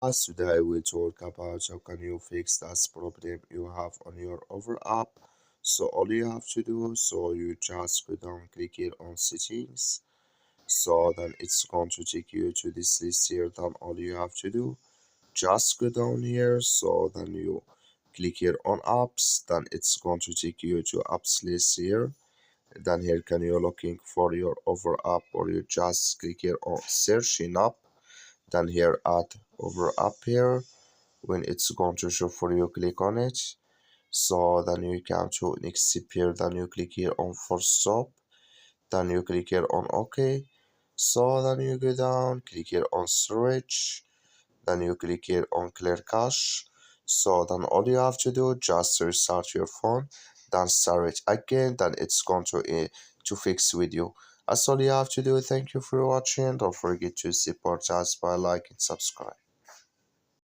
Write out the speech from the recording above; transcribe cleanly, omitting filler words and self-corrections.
As today we'll talk about how can you fix that problem you have on your over app. So all you have to do, so you just go down, click here on settings. So then it's going to take you to this list here. Then all you have to do, just go down here. So then you click here on apps. Then it's going to take you to apps list here. Then here can you looking for your over app, or you just click here on searching up. Then here add over app here. When it's going to show for you, click on it. So then you come to next step here. Then you click here on for stop. Then you click here on OK. So then you go down, click here on storage. Then you click here on clear cache. So then all you have to do, just restart your phone, then start it again. Then it's going to fix with you. That's all you have to do. Thank you for watching. Don't forget to support us by like and subscribe.